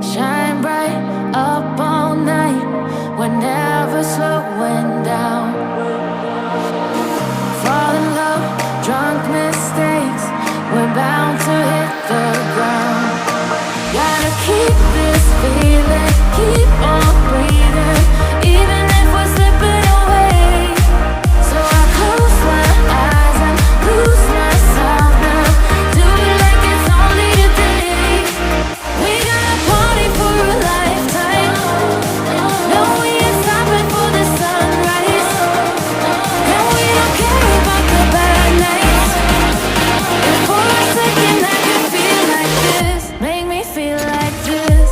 Shine bright up all night, we're never slowing down. Fall in love, drunk mistakes, we're bound to hit the ground. Gotta keep this feeling, keep on breathing, even if we're slipping away. So I close my eyes and lose myself now. Do it like it's only today. We got a party for a lifetime. No, we ain't stopping for the sunrise. And we don't care about the bad nights. If for a second I can feel like this, make me feel like this.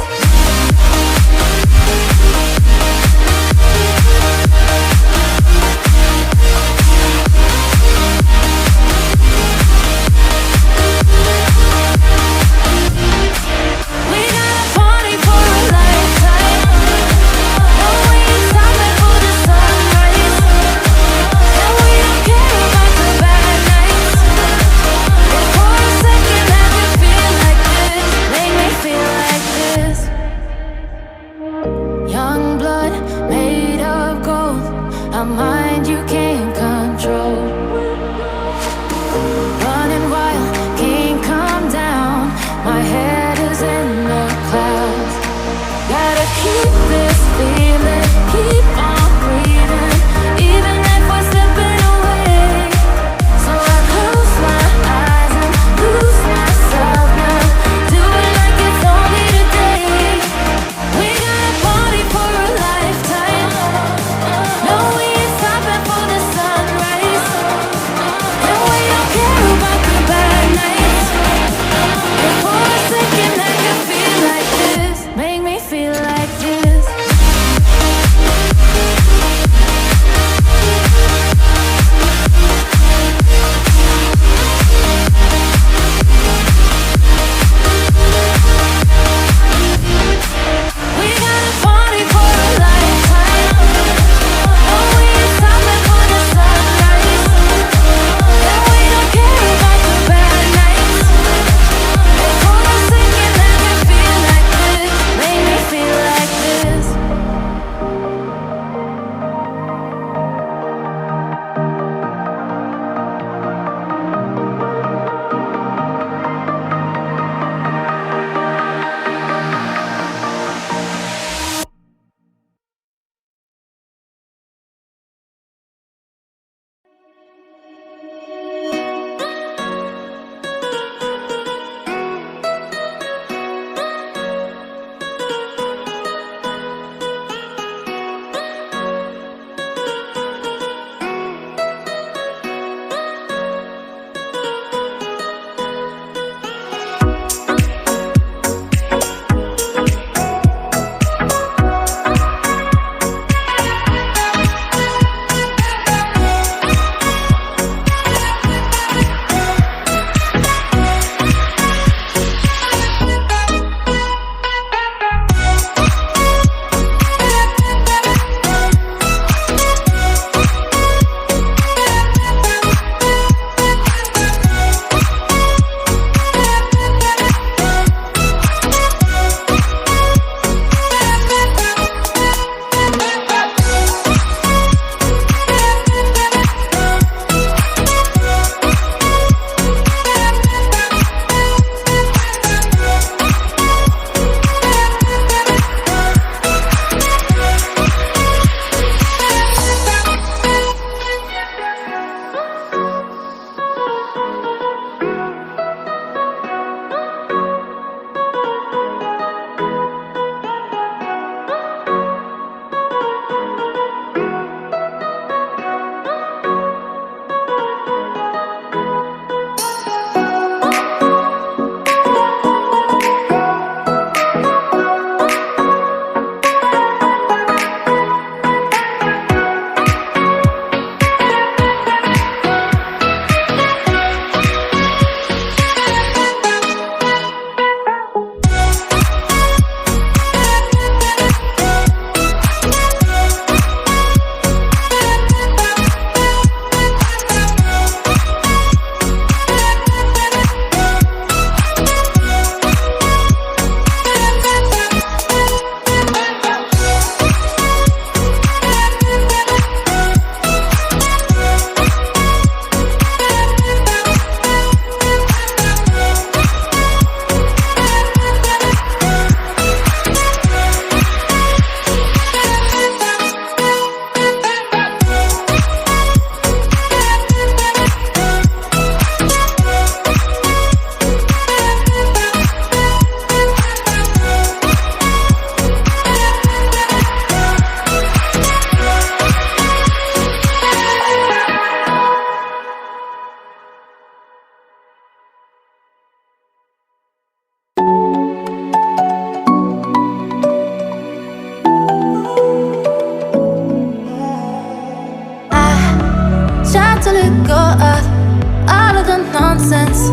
nonsense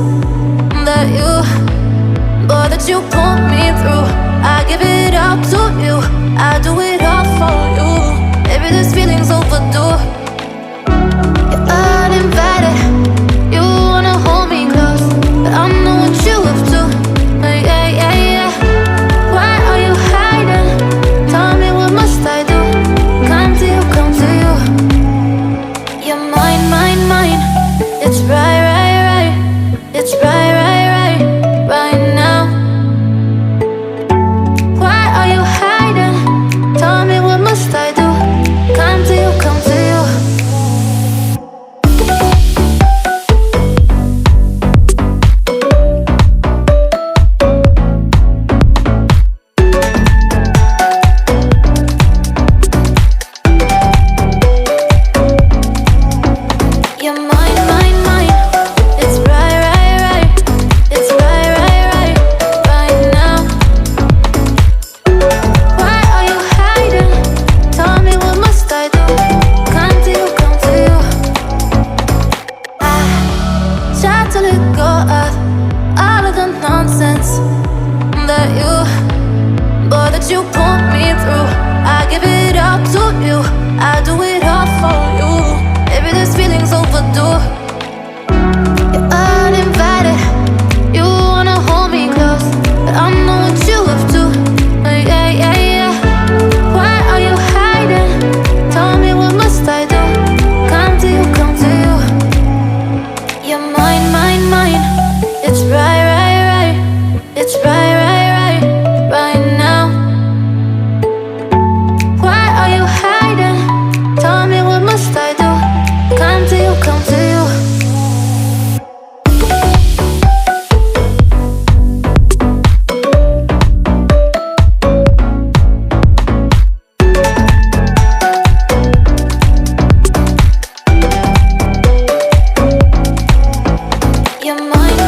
that you put me through. I give it up to you, I do it all for you. Maybe this feeling's overdue. You're uninvited, you wanna hold me close, but I know what you up to. Yeah, yeah, yeah. Why are you hiding? Tell me, what must I do? Come to you, come to you. You're mine, mine, mine. It's right, right, right. It's right, right, right, right now. Why are you hiding? Tell me, what must I do? Come to you, come to you. You're mine, mine, mine. It's right, right, right. It's right, right, right, right now. Why are you hiding? Tell me, what must I do? Come to you, come to you. I try to let go of all of the nonsense that you put me through. I give it up to you, I do it all for you. Maybe this feeling's overdue. You're uninvited, you wanna hold me close, but I know what you up to. Yeah, yeah, yeah. Why are you hiding? Tell me, what must I do? Come to you, come to you. You're mine, mine, mine. It's right, right, right. It's right, right, right, right now. Why are you hiding? Tell me, what must I do? Come to you, come to you. You're mine.